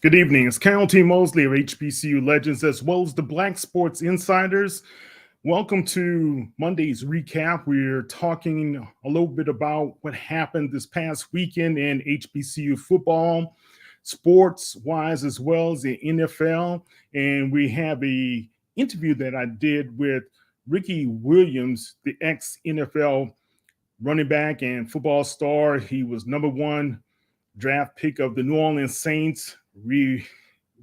Good evening. It's Carol T. Mosley of HBCU Legends, as well as the Black Sports Insiders. Welcome to Monday's recap. We're talking a little bit about what happened this past weekend in HBCU football, sports-wise, as well as the NFL. And we have a interview that I did with Ricky Williams, the ex-NFL running back and football star. He was number one draft pick of the New Orleans Saints. We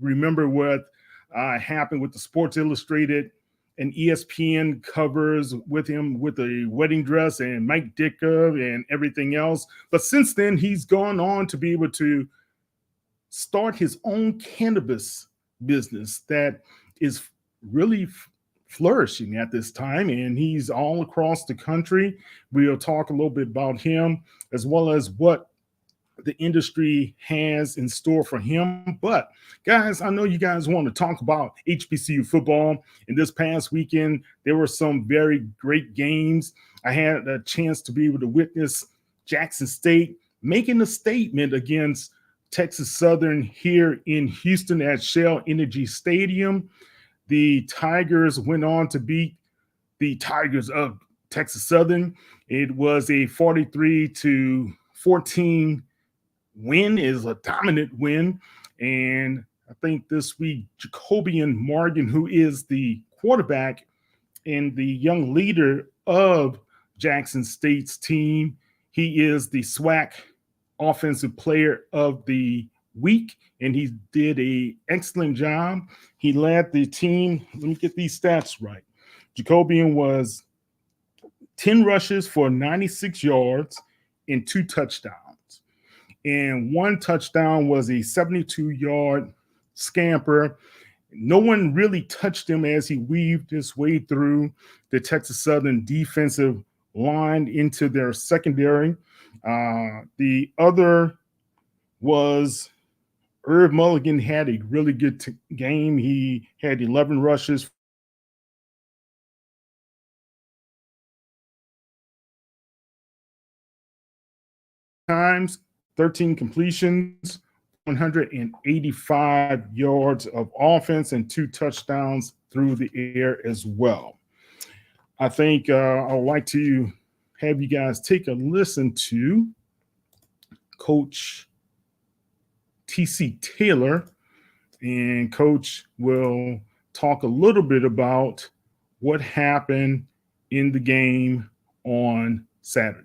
remember what happened with the Sports Illustrated and ESPN covers with him with a wedding dress and Mike Ditka and everything else. But since then, he's gone on to be able to start his own cannabis business that is really flourishing at this time, and he's all across the country. We'll talk a little bit about him as well as what the industry has in store for him. But guys, I know you guys want to talk about HBCU football. And this past weekend, there were some very great games. I had a chance to be able to witness Jackson State making a statement against Texas Southern here in Houston at Shell Energy Stadium. The Tigers went on to beat the Tigers of Texas Southern. It was a 43-14 win, is a dominant win. And I think this week, Jacobian Morgan, who is the quarterback and the young leader of Jackson State's team, he is the SWAC Offensive Player of the Week, and he did an excellent job. He led the team. Let me get these stats right. Jacobian was 10 rushes for 96 yards and 2 touchdowns. And 1 touchdown was a 72-yard scamper. No one really touched him as he weaved his way through the Texas Southern defensive line into their secondary. The other was Irv Mulligan had a really good game. He had 11 rushes. Times, 13 completions, 185 yards of offense, and 2 touchdowns through the air as well. I think I would like to have you guys take a listen to Coach T.C. Taylor, and Coach will talk a little bit about what happened in the game on Saturday.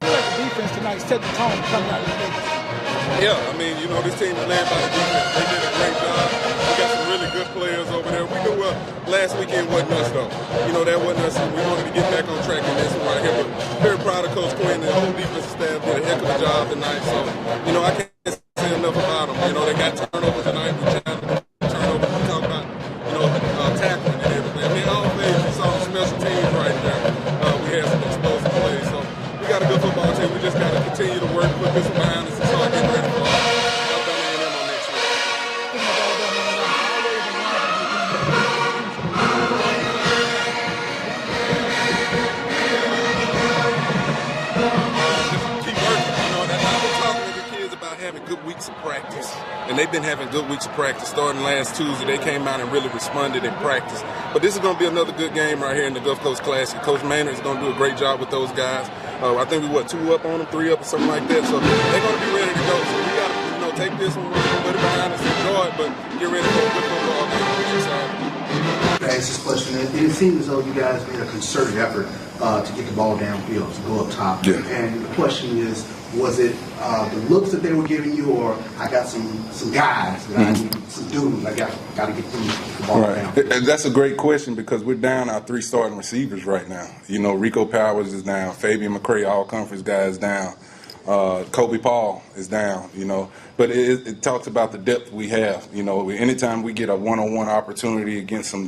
Defense tonight set the tone coming out of the gates. Yeah, I mean, this team is led by the defense. They did a great job. We got some really good players over there. We knew last weekend wasn't us, though. That wasn't us. We wanted to get back on track in this one right here. But very proud of Coach Quinn and the whole defensive staff did a heck of a job tonight. So, I can't say enough about them. They got turnovers tonight. We challenged turnovers. We talk about, tackling and everything. I mean, all phases, you saw the special teams right there. We had some explosive plays. So, we got a good football team. We just got to continue to work, put this behind us, and start getting ready for Alabama A&M on next week. Just keep working. I've been talking to the kids about having good weeks of practice, and they've been having good weeks of practice. Starting last Tuesday, they came out and really responded in practice. But this is going to be another good game right here in the Gulf Coast Classic. Coach Maynard is going to do a great job with those guys. I think we 2 up on them, 3 up or something like that. So they're going to be ready to go. So we got to, take this one, put it behind us, enjoy it, but get ready for a good football game. Ask this question. It seems as though you guys made a concerted effort to get the ball downfield, to go up top. Yeah. And the question is, was it the looks that they were giving you, or I got some guys that I need, some dudes I got to get them the ball down? And that's a great question because we're down our 3 starting receivers right now. Rico Powers is down, Fabian McCray, all conference guy, is down. Kobe Paul is down, but it talks about the depth we have. Anytime we get a one-on-one opportunity against some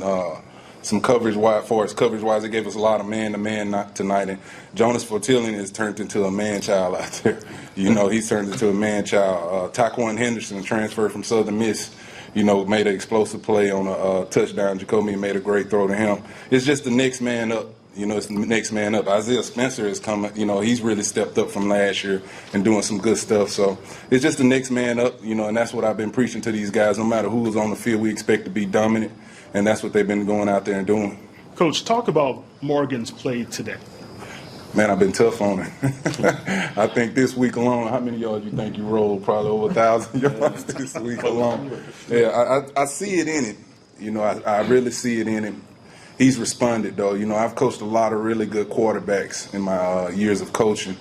coverage-wise, it gave us a lot of man-to-man tonight. And Jonas Fortillion has turned into a man-child out there. He's turned into a man-child. Taquan Henderson transferred from Southern Miss, made an explosive play on a touchdown. Jacoby made a great throw to him. It's just the next man up You know, it's the next man up. Isaiah Spencer is coming. You know, he's really stepped up from last year and doing some good stuff. So it's just the next man up, you know, and that's what I've been preaching to these guys. No matter who is on the field, we expect to be dominant, and that's what they've been going out there and doing. Coach, talk about Morgan's play today. Man, I've been tough on him. I think this week alone, how many yards you think you rolled? Probably over 1,000 yards this week alone. Yeah, I see it in him. You know, I really see it in him. He's responded, though. You know, I've coached a lot of really good quarterbacks in my years of coaching.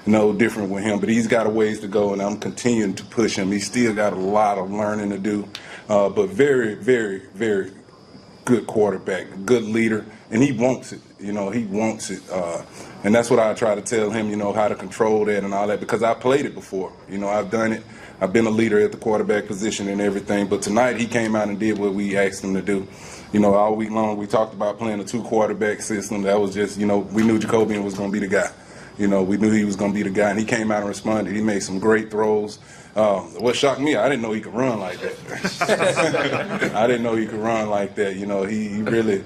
No different with him, but he's got a ways to go, and I'm continuing to push him. He's still got a lot of learning to do, but very, very, very good quarterback, good leader, and he wants it. You know, he wants it. And that's what I try to tell him, you know, how to control that and all that, because I played it before. You know, I've done it. I've been a leader at the quarterback position and everything. But tonight he came out and did what we asked him to do. You know, all week long we talked about playing a 2-quarterback system. That was just, you know, we knew Jacobian was going to be the guy. You know, we knew he was going to be the guy, and he came out and responded. He made some great throws. What shocked me, I didn't know he could run like that. I didn't know he could run like that. You know, he really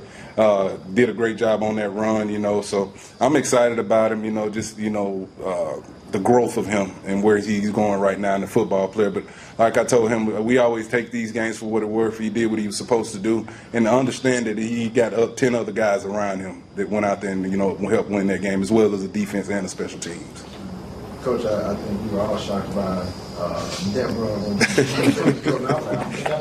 did a great job on that run, you know. So I'm excited about him, you know, just, you know, the growth of him and where he's going right now in the football player. But like I told him, we always take these games for what it worth. He did what he was supposed to do, and to understand that he got 10 other guys around him that went out there and, you know, helped win that game, as well as the defense and the special teams. Coach, I think we were all shocked by that run. I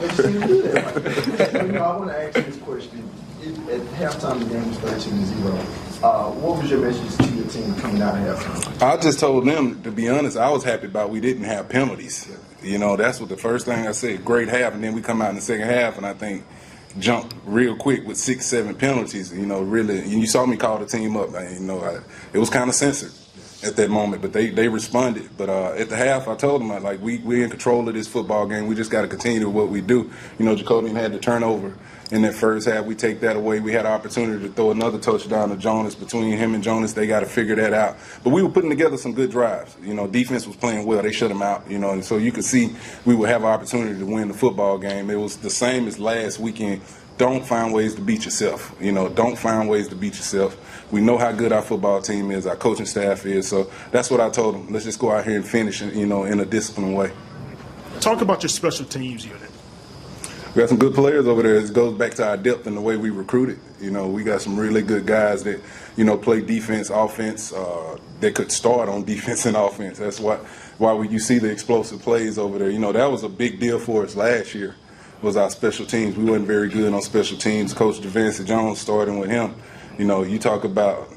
bet you didn't do that. You know, I want to ask you this question. At halftime, the game was 13-0. What was your message to your team coming out of halftime? I just told them, to be honest, I was happy about we didn't have penalties. You know, that's what the first thing I said, great half, and then we come out in the second half, and I think jumped real quick with 6-7 penalties. You know, really, and you saw me call the team up. You know, it was kind of censored at that moment, but they responded. But at the half, I told them, like, we're in control of this football game. We just got to continue to what we do. You know, Jacobian had the turnover in that first half. We take that away. We had an opportunity to throw another touchdown to Jonas. Between him and Jonas, they got to figure that out. But we were putting together some good drives. You know, defense was playing well. They shut them out, you know, and so you could see we would have an opportunity to win the football game. It was the same as last weekend. Don't find ways to beat yourself. You know, don't find ways to beat yourself. We know how good our football team is, our coaching staff is. So that's what I told them. Let's just go out here and finish, you know, in a disciplined way. Talk about your special teams unit. We got some good players over there. It goes back to our depth and the way we recruited. You know, we got some really good guys that, you know, play defense, offense. That could start on defense and offense. That's why you see the explosive plays over there. You know, that was a big deal for us last year, was our special teams. We wasn't very good on special teams. Coach Javance Jones, starting with him, you know, you talk about,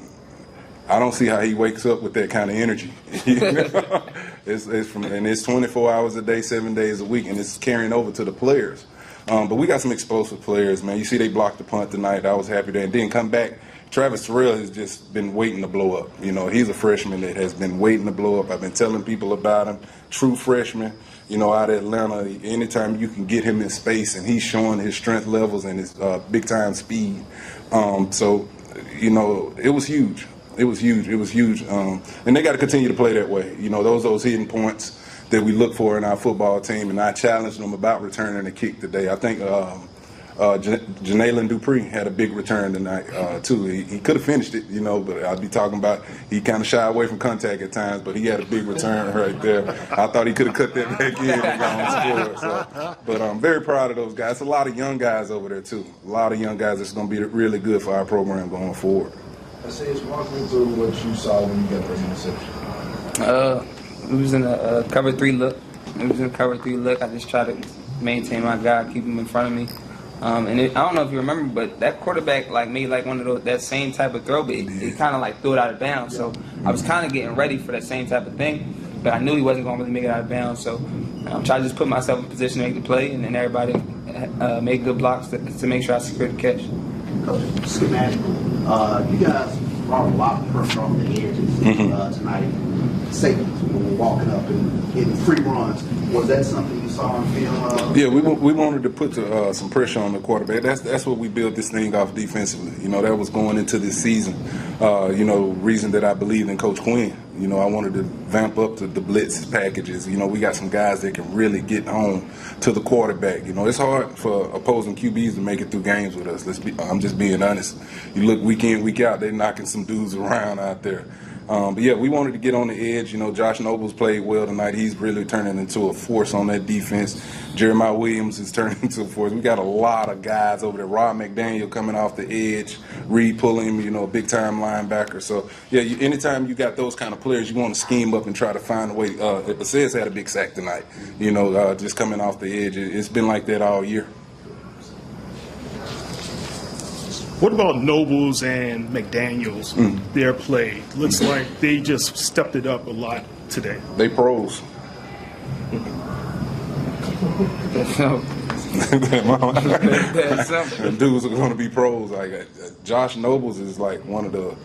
I don't see how he wakes up with that kind of energy. You know? It's 24 hours a day, 7 days a week, and it's carrying over to the players. But we got some explosive players, man. You see they blocked the punt tonight. I was happy that. And then come back. Travis Terrell has just been waiting to blow up. You know, he's a freshman that has been waiting to blow up. I've been telling people about him. True freshman, you know, out of Atlanta. Anytime you can get him in space, and he's showing his strength levels and his big-time speed. So, you know, it was huge. It was huge. It was huge. And they got to continue to play that way. You know, those hidden points that we look for in our football team, and I challenged them about returning a kick today. I think Janalen Dupree had a big return tonight, too. He could have finished it, you know, but I'd be talking about he kind of shied away from contact at times, but he had a big return right there. I thought he could have cut that back in and gone score. So. But I'm very proud of those guys. It's a lot of young guys over there, too. A lot of young guys that's going to be really good for our program going forward. Sage, walk me through what you saw when you got that interception. It was in a cover 3 look. I just tried to maintain my guy, keep him in front of me. I don't know if you remember, but that quarterback made one of those, that same type of throw, but it kind of threw it out of bounds. So I was kind of getting ready for that same type of thing, but I knew he wasn't going to really make it out of bounds. So I'm trying to just put myself in position to make the play, and then everybody make good blocks to make sure I secure the catch. Coach, schematically, you guys brought a lot of pressure off the edges tonight. safeties who were walking up and getting free runs. Was that something you saw on film? Yeah, we wanted to put some pressure on the quarterback. That's what we built this thing off defensively. You know, that was going into this season. You know, reason that I believed in Coach Quinn. You know, I wanted to vamp up the blitz packages. You know, we got some guys that can really get home to the quarterback. You know, it's hard for opposing QBs to make it through games with us. I'm just being honest. You look week in, week out, they're knocking some dudes around out there. But yeah, we wanted to get on the edge. You know, Josh Nobles played well tonight. He's really turning into a force on that defense. Jeremiah Williams is turning into a force. We got a lot of guys over there. Rod McDaniel coming off the edge. Reed Pulliam, you know, a big-time linebacker. So, yeah, anytime you got those kind of players, you want to scheme up and try to find a way. Assez had a big sack tonight, you know, just coming off the edge. It's been like that all year. What about Nobles and McDaniels, their play? Looks like they just stepped it up a lot today. They pros. The dudes are going to be pros. Like Josh Nobles is like one of the.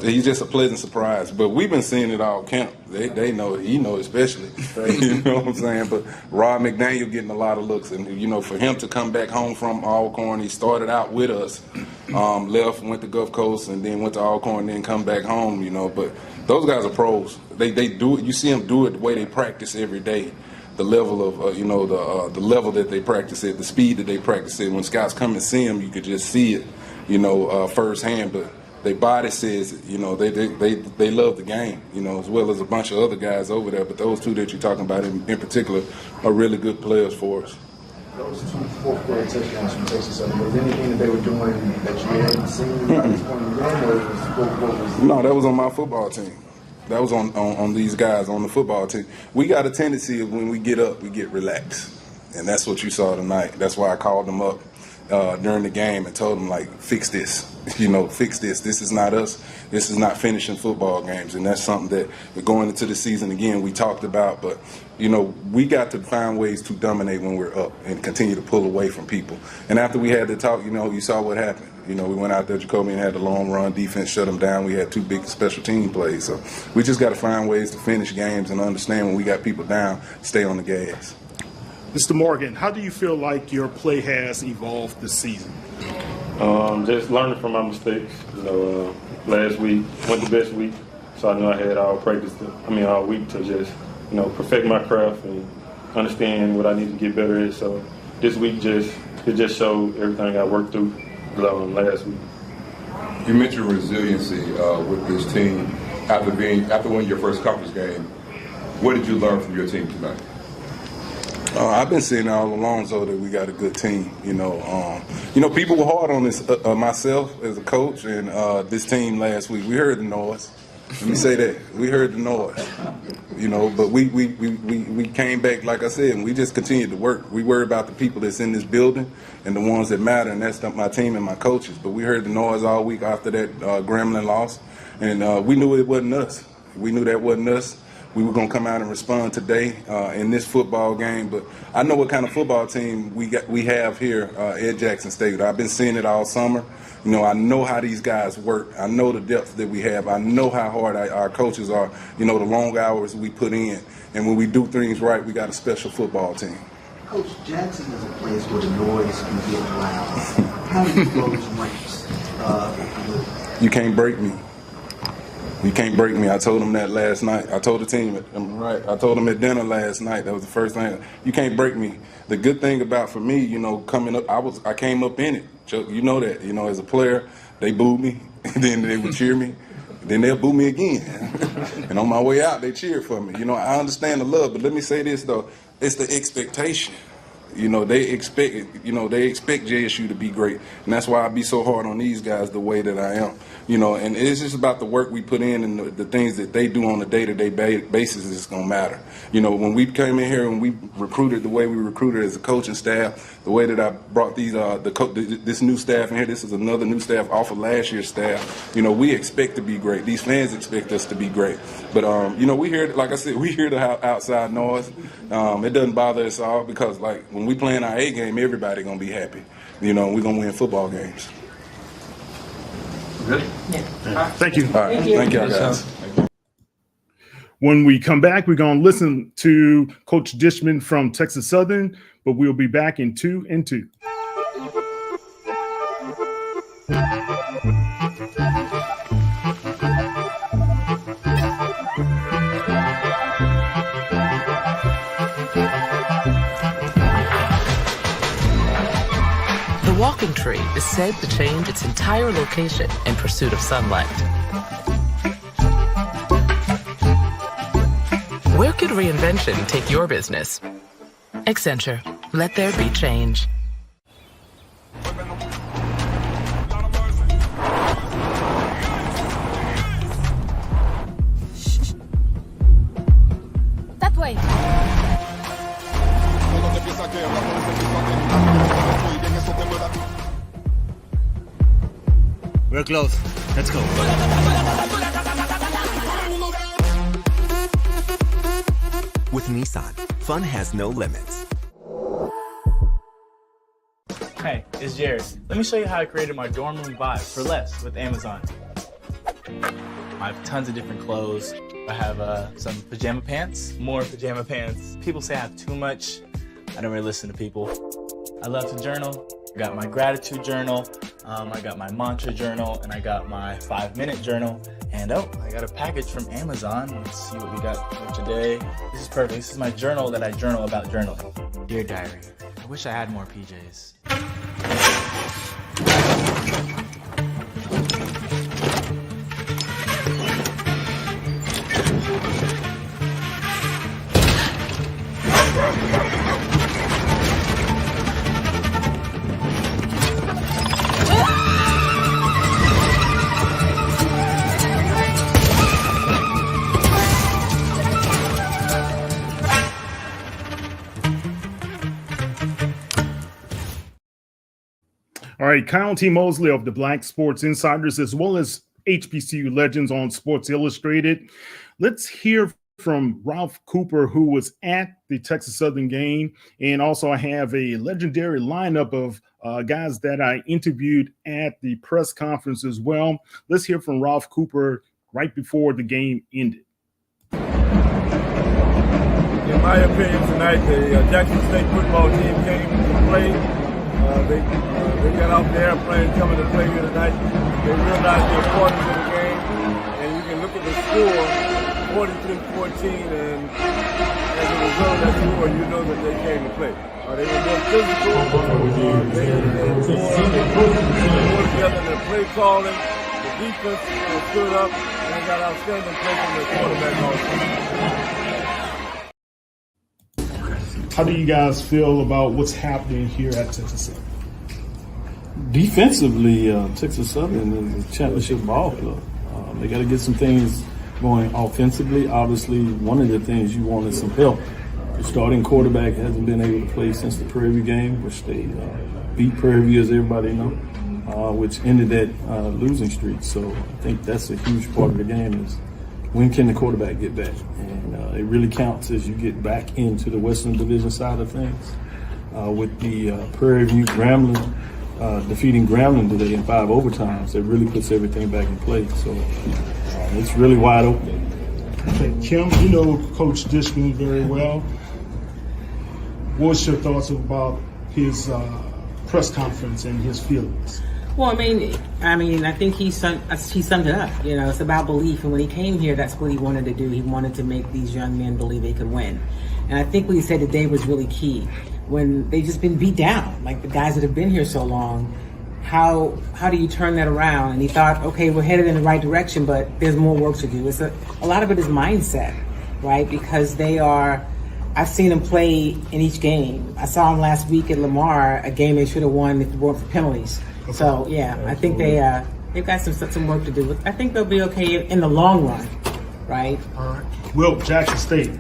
He's just a pleasant surprise. But we've been seeing it all camp. They know it. He know it especially. You know what I'm saying? But Rod McDaniel getting a lot of looks, and you know, for him to come back home from Alcorn, he started out with us, left, went to Gulf Coast, and then went to Alcorn, and then come back home. You know, but those guys are pros. They do it. You see them do it the way they practice every day. The level of the level that they practice it, the speed that they practice it. When scouts come and see them, you could just see it, you know, firsthand. But their body says it, you know, they love the game, you know, as well as a bunch of other guys over there. But those two that you're talking about in particular are really good players for us. Those two fourth quarter touchdowns from Texas A&M, was there anything that they were doing that you hadn't seen at this point in the game, or what was No, that was on my football team. That was on these guys on the football team. We got a tendency of when we get up, we get relaxed. And that's what you saw tonight. That's why I called them up during the game and told them, like, fix this. You know, fix this. This is not us. This is not finishing football games. And that's something that we're going into the season again we talked about. But, you know, we got to find ways to dominate when we're up and continue to pull away from people. And after we had the talk, you know, you saw what happened. You know, we went out there, Jacoby, and had the long run. Defense shut them down. We had two big special team plays. So we just got to find ways to finish games and understand when we got people down, stay on the gas. Mr. Morgan, how do you feel like your play has evolved this season? Just learning from my mistakes. You know, last week went the best week, so I know I had all week to just, you know, perfect my craft and understand what I need to get better at. So this week it just showed everything I worked through last week. You mentioned resiliency with this team after winning your first conference game. What did you learn from your team tonight? I've been saying all along, so that we got a good team. You know, people were hard on this. Myself as a coach and this team last week. We heard the noise. Let me say that we heard the noise. You know, but we came back, like I said, and we just continued to work. We worry about the people that's in this building and the ones that matter, and that's my team and my coaches. But we heard the noise all week after that Gremlin loss, and we knew it wasn't us. We knew that wasn't us. We were going to come out and respond today in this football game. But I know what kind of football team we have here at Jackson State. I've been seeing it all summer. You know, I know how these guys work. I know the depth that we have. I know how hard our coaches are. You know, the long hours we put in. And when we do things right, we got a special football team. Coach, Jackson is a place where the noise can get loud. How do you close ranks? You can't break me. You can't break me. I told them that last night. I told the team, I told them at dinner last night. That was the first thing. You can't break me. The good thing about for me, you know, coming up, I came up in it. You know that. You know, as a player, they booed me, and then they would cheer me. Then they'll boo me again. And on my way out, they cheered for me. You know, I understand the love, but let me say this, though. It's the expectation. You know, they expect JSU to be great. And that's why I be so hard on these guys the way that I am. You know, and it's just about the work we put in and the things that they do on a day-to-day basis is going to matter. You know, when we came in here and we recruited the way we recruited as a coaching staff, the way that I brought this new staff in here, this is another new staff off of last year's staff, you know, we expect to be great. These fans expect us to be great. But, you know, we hear, like I said, we hear the outside noise. It doesn't bother us all because, like, when we playing our A game, everybody going to be happy. You know, we're going to win football games. Good? Yeah. Thank you. All right. Thank y'all, guys. When we come back, we're going to listen to Coach Dishman from Texas Southern, but we'll be back in 2 and 2. The walking tree is said to change its entire location in pursuit of sunlight. Where could reinvention take your business? Accenture. Let there be change. That way. We're close. Let's go. With Nissan, fun has no limits. Hey, it's Jared. Let me show you how I created my dorm room vibe for less with Amazon. I have tons of different clothes. I have some pajama pants, more pajama pants. People say I have too much. I don't really listen to people. I love to journal. I got my gratitude journal, I got my mantra journal, and I got my 5-minute journal. And oh, I got a package from Amazon. Let's see what we got for today. This is perfect. This is my journal that I journal about journaling. Dear Diary, I wish I had more PJs. All right, Kyle T. Mosley of the Black Sports Insiders, as well as HBCU legends on Sports Illustrated. Let's hear from Ralph Cooper, who was at the Texas Southern game. And also I have a legendary lineup of guys that I interviewed at the press conference as well. Let's hear from Ralph Cooper right before the game ended. In my opinion, tonight, the Jackson State football team came to play. They got off the airplane coming to play here tonight. They realized the importance of the game, and you can look at the score, 43-14, and as a result of that score, you know that they came to play. They were more physical, they were more together in their play calling, the defense stood up, and they got outstanding play from their quarterback also. How do you guys feel about what's happening here at Texas Southern? Defensively, Texas Southern is a championship ball club. They got to get some things going offensively. Obviously, one of the things you want is some help. The starting quarterback hasn't been able to play since the Prairie View game, which they beat Prairie View, as everybody knows, which ended that losing streak. So I think that's a huge part of the game is when can the quarterback get back? And it really counts as you get back into the Western Division side of things. With the Prairie View Grambling defeating Grambling today in 5 overtimes, it really puts everything back in place. So it's really wide open. Okay, Kim, you know Coach Dishman very well. What's your thoughts about his press conference and his feelings? Well, I mean, I think he summed it up. You know, it's about belief, and when he came here, that's what he wanted to do. He wanted to make these young men believe they could win, and I think what he said today was really key. When they've just been beat down, like the guys that have been here so long, how do you turn that around? And he thought, okay, we're headed in the right direction, but there's more work to do. It's a lot of it is mindset, right? Because they are. I've seen them play in each game. I saw them last week at Lamar, a game they should have won if it weren't for penalties. So yeah, I think they've got some work to do. I think they'll be okay in the long run, right? All right. Will, Jackson State,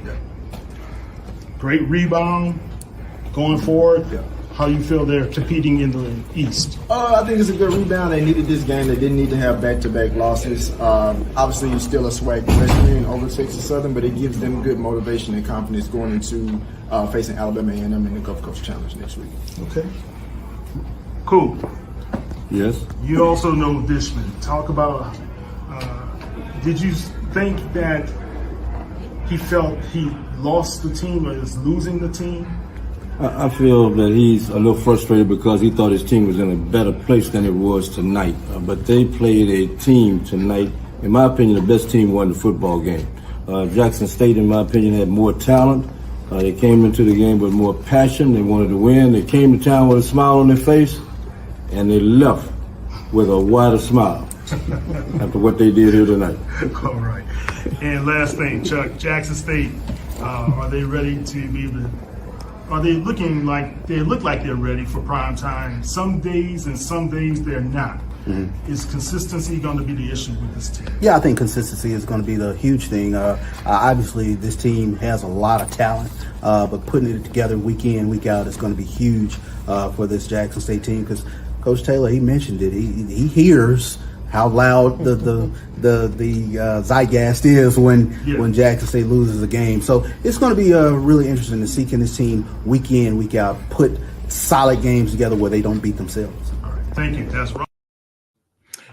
great rebound going forward. How you feel they're competing in the East? I think it's a good rebound. They needed this game. They didn't need to have back-to-back losses. Obviously, it's still a swag win over Texas Southern, but it gives them good motivation and confidence going into facing Alabama A&M in the Gulf Coast Challenge next week. Okay. Cool. Yes. You also know Dishman. Talk about, did you think that he felt he lost the team or is losing the team? I feel that he's a little frustrated because he thought his team was in a better place than it was tonight. But they played a team tonight. In my opinion, the best team won the football game. Jackson State, in my opinion, had more talent. They came into the game with more passion. They wanted to win. They came to town with a smile on their face, and they left with a wider smile after what they did here tonight. All right. And last thing, Chuck, Jackson State, are they ready to be able to, are they looking like, they look like they're ready for prime time some days and some days they're not? Mm-hmm. Is consistency going to be the issue with this team? Yeah, I think consistency is going to be the huge thing. Obviously, this team has a lot of talent, but putting it together week in, week out is going to be huge for this Jackson State team because Coach Taylor, he mentioned it. He hears how loud the zeitgeist is when Jackson State loses a game. So it's going to be really interesting to see can this team week in, week out put solid games together where they don't beat themselves. All right, thank you. That's right.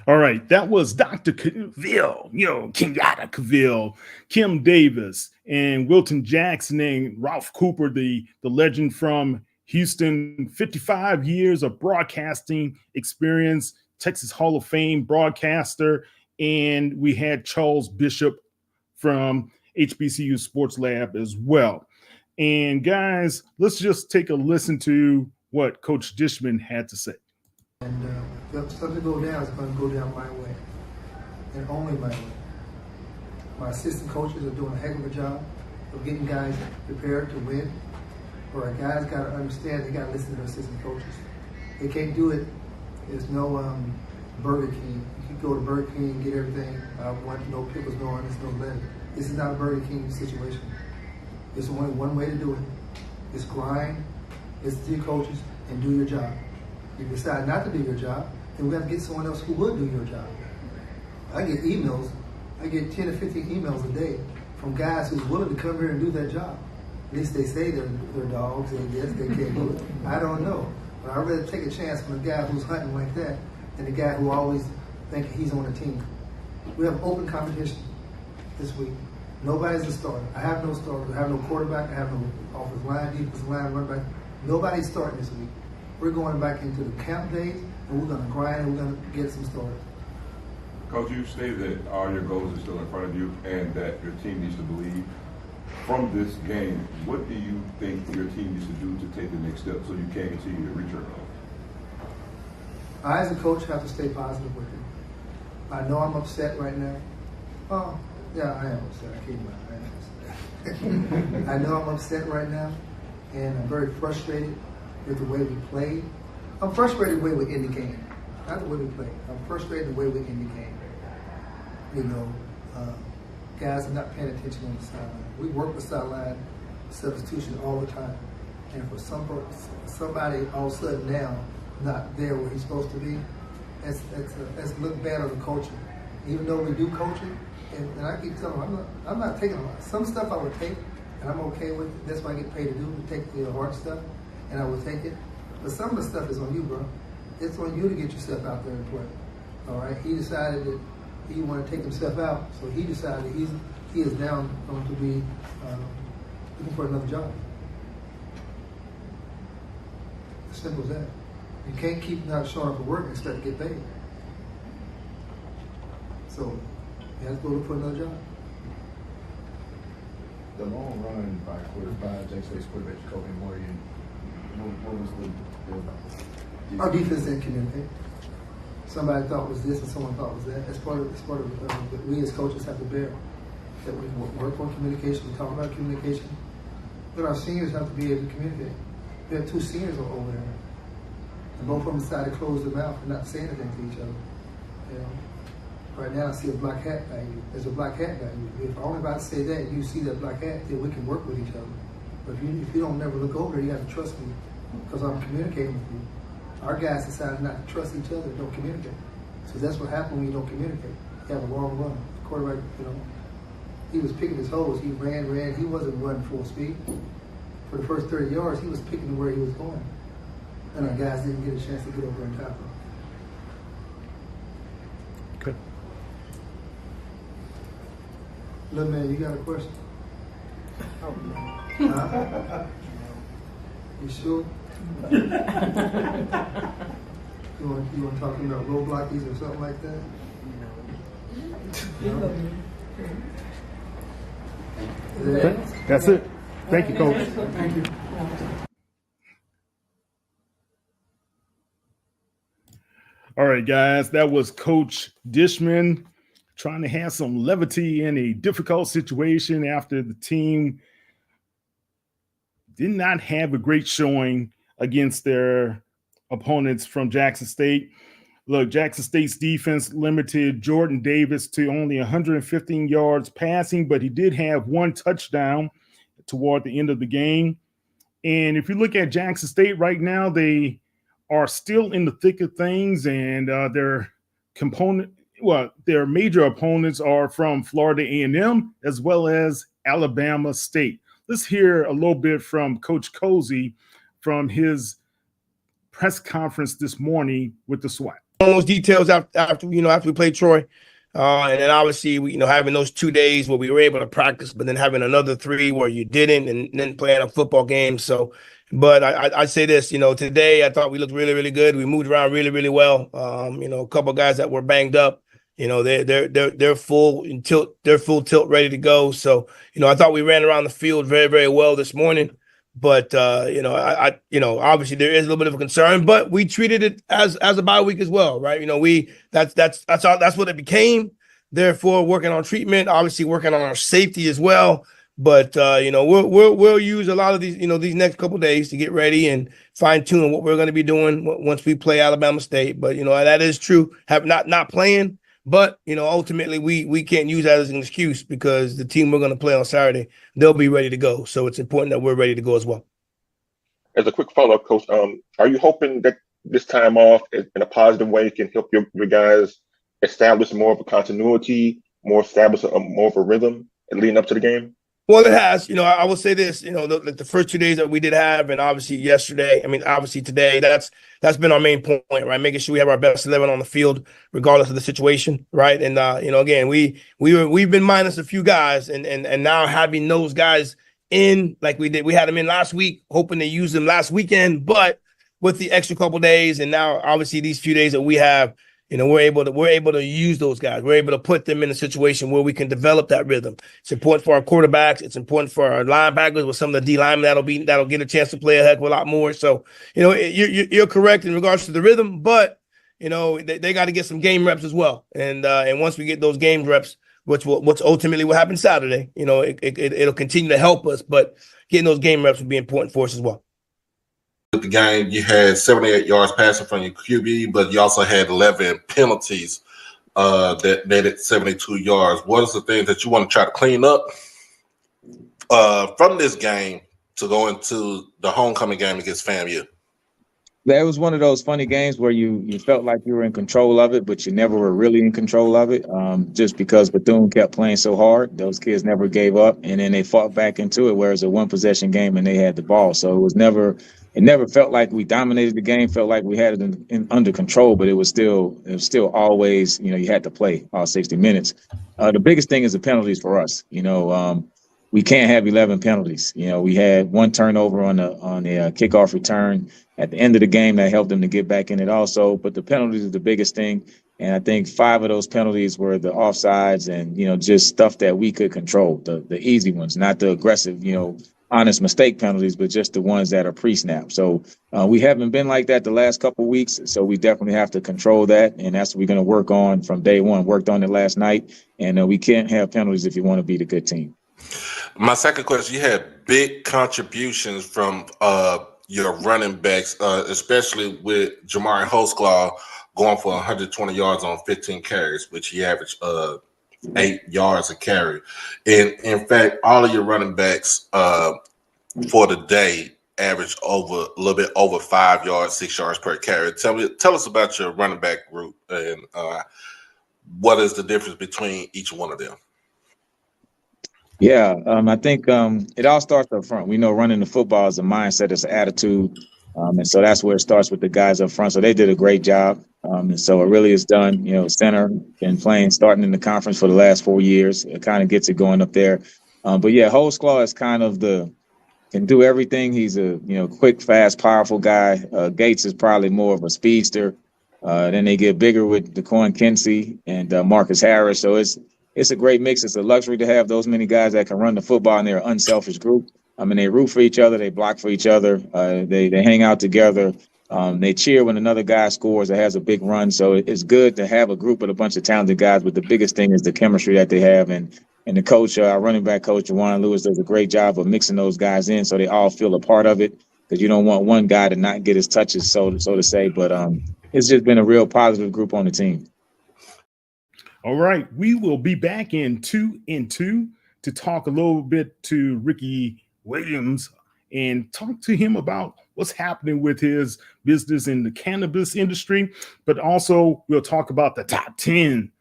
All right, that was Dr. Cavill, Kenyatta Cavill, Kim Davis, and Wilton Jackson, and Ralph Cooper, the legend from Houston, 55 years of broadcasting experience, Texas Hall of Fame broadcaster, and we had Charles Bishop from HBCU Sports Lab as well. And guys, let's just take a listen to what Coach Dishman had to say. And if something go down, it's going to go down my way, and only my way. My assistant coaches are doing a heck of a job of getting guys prepared to win. Where a guy's got to understand, they got to listen to their assistant coaches. They can't do it. There's no Burger King. You can go to Burger King and get everything. I want no pickles, no onions, no lettuce. This is not a Burger King situation. There's only one way to do it. It's grind, listen to your coaches, and do your job. If you decide not to do your job, then we have to get someone else who would do your job. I get emails. I get 10 to 15 emails a day from guys who's willing to come here and do that job. At least they say they're dogs, and yes, they can't do it. I don't know. But I'd rather take a chance from a guy who's hunting like that than a guy who always thinks he's on a team. We have open competition this week. Nobody's a starter. I have no starters. I have no quarterback. I have no offensive line, defensive line, running back. Nobody's starting this week. We're going back into the camp days, and we're going to grind, and we're going to get some starters. Coach, you stated that all your goals are still in front of you and that your team needs to believe. From this game, what do you think your team needs to do to take the next step so you can continue to reach your goal? I, as a coach, have to stay positive with it. I know I'm upset right now. Oh, yeah, I am upset. I can't lie. I am upset. I know I'm upset right now, and I'm very frustrated with the way we played. I'm frustrated with the way we end the game, not the way we played. I'm frustrated with the way we end the game. You know, guys are not paying attention on the sideline. We work the sideline substitution all the time, and for somebody all of a sudden now not there where he's supposed to be, that's look bad on the coaching. Even though we do coaching, and I keep telling them, I'm not taking a lot. Some stuff I would take, and I'm okay with it. That's what I get paid to do, to take the hard stuff, and I would take it. But some of the stuff is on you, bro. It's on you to get yourself out there and play. All right? He decided that he wanted to take himself out, so he decided he is now going to be looking for another job. As simple as that. You can't keep not showing up for work and expect to get paid. So you have to go look for another job. The long run by Jackson State's quarterback Jacoby Morgan, what was the our defense didn't communicate. Somebody thought it was this and someone thought it was that. That's part of that we as coaches have to bear. That we work on communication, we talk about communication, but our seniors have to be able to communicate. We have two seniors over there, and both of them decided to close their mouth and not say anything to each other. You know, right now I see a black hat value. There's a black hat value. If I'm only about to say that, and you see that black hat, then we can work with each other. But if you don't never look over, you have to trust me because I'm communicating with you. Our guys decided not to trust each other, don't communicate. So that's what happened when you don't communicate. You have a long run. The quarterback, you know, he was picking his holes. He ran. He wasn't running full speed. For the first 30 yards, he was picking where he was going. And our guys didn't get a chance to get over and tackle. Okay. Little man, you got a question? Huh? You sure? You want to talk about roadblockies or something like that? No. That's it. Thank you, Coach. Thank you. All right, guys, that was Coach Dishman trying to have some levity in a difficult situation after the team did not have a great showing against their opponents from Jackson State. Look, Jackson State's defense limited Jordan Davis to only 115 yards passing, but he did have one touchdown toward the end of the game. And if you look at Jackson State right now, they are still in the thick of things, and their major opponents are from Florida A&M as well as Alabama State. Let's hear a little bit from Coach Cozy from his press conference this morning with the SWAT. On those details after we played Troy, and then obviously having those 2 days where we were able to practice, but then having another 3 where you didn't, and then playing a football game. So, but I'd say this, today I thought we looked really, really good. We moved around really, really well. A couple of guys that were banged up, they're full tilt, ready to go. So, I thought we ran around the field very, very well this morning. But obviously there is a little bit of a concern, but we treated it as a bye week as well, right? That's what it became. Therefore, working on treatment, obviously working on our safety as well. But we'll use a lot of these these next couple of days to get ready and fine tune what we're going to be doing once we play Alabama State. But that is true. Have not playing. But, ultimately, we can't use that as an excuse because the team we're going to play on Saturday, they'll be ready to go. So it's important that we're ready to go as well. As a quick follow-up, Coach, are you hoping that this time off in a positive way can help your guys establish more of a continuity, more of a rhythm leading up to the game? Well, it has. I will say this, the first 2 days that we did have, and obviously yesterday, obviously today, that's been our main point, right? Making sure we have our best 11 on the field, regardless of the situation, right? And, again, we've been minus a few guys, and now having those guys in like we did. We had them in last week, hoping to use them last weekend, but with the extra couple days, and now obviously these few days that we have, we're able to use those guys. We're able to put them in a situation where we can develop that rhythm. It's important for our quarterbacks. It's important for our linebackers with some of the D linemen that'll get a chance to play a heck of a lot more. So, you're correct in regards to the rhythm, but they got to get some game reps as well. And once we get those game reps, what's ultimately what happens Saturday, it'll continue to help us. But getting those game reps will be important for us as well. The game, you had 78 yards passing from your QB, but you also had 11 penalties that netted 72 yards. What is the things that you want to try to clean up from this game to go into the homecoming game against FAMU? That was one of those funny games where you felt like you were in control of it, but you never were really in control of it, just because Bethune kept playing so hard. Those kids never gave up, and then they fought back into it, where it was a one-possession game and they had the ball. So it never felt like we dominated the game, felt like we had it under control, but it was still always, you had to play all 60 minutes. The biggest thing is the penalties for us. We can't have 11 penalties. We had one turnover on the kickoff return at the end of the game that helped them to get back in it also. But the penalties is the biggest thing. And I think 5 of those penalties were the offsides and, just stuff that we could control, the easy ones, not the aggressive, honest mistake penalties, but just the ones that are pre-snap. So we haven't been like that the last couple of weeks. So we definitely have to control that. And that's what we're going to work on from day one. Worked on it last night. And we can't have penalties if you want to be the good team. My second question, you had big contributions from your running backs, especially with Jamari Holsclaw going for 120 yards on 15 carries, which he averaged 8 yards a carry. And in fact, all of your running backs for the day averaged a little bit over 5 yards, 6 yards per carry. Tell us about your running back group and what is the difference between each one of them? Yeah, I think it all starts up front. We know running the football is a mindset, it's an attitude. And so that's where it starts with the guys up front. So they did a great job. And so it really is done. Center been playing, starting in the conference for the last 4 years. It kind of gets it going up there. But yeah, Holzclaw is kind of can do everything. He's a quick, fast, powerful guy. Gates is probably more of a speedster. Then they get bigger with DeQuan Kinsey and Marcus Harris. So it's a great mix. It's a luxury to have those many guys that can run the football, and they're an unselfish group. I mean, they root for each other, they block for each other, they hang out together. They cheer when another guy scores or has a big run. So it's good to have a group with a bunch of talented guys. But the biggest thing is the chemistry that they have, and the coach, our running back coach, Juwan Lewis, does a great job of mixing those guys in so they all feel a part of it, because you don't want one guy to not get his touches, so to say. But it's just been a real positive group on the team. All right, we will be back in 2 and 2 to talk a little bit to Ricky Williams and talk to him about what's happening with his business in the cannabis industry. But also we'll talk about the top 10,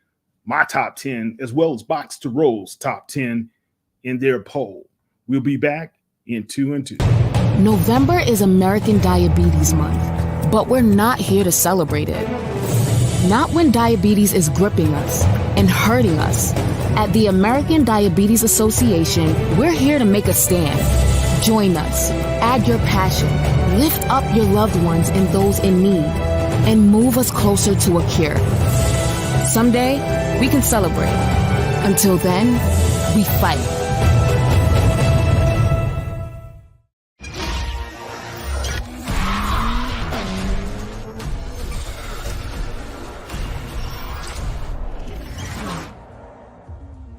my top 10, as well as Box to Roll's top 10 in their poll. We'll be back in 2 and 2. November is American Diabetes Month, but we're not here to celebrate it. Not when diabetes is gripping us and hurting us. At the American Diabetes Association, we're here to make a stand. Join us, add your passion, lift up your loved ones and those in need, and move us closer to a cure. Someday, we can celebrate. Until then, we fight.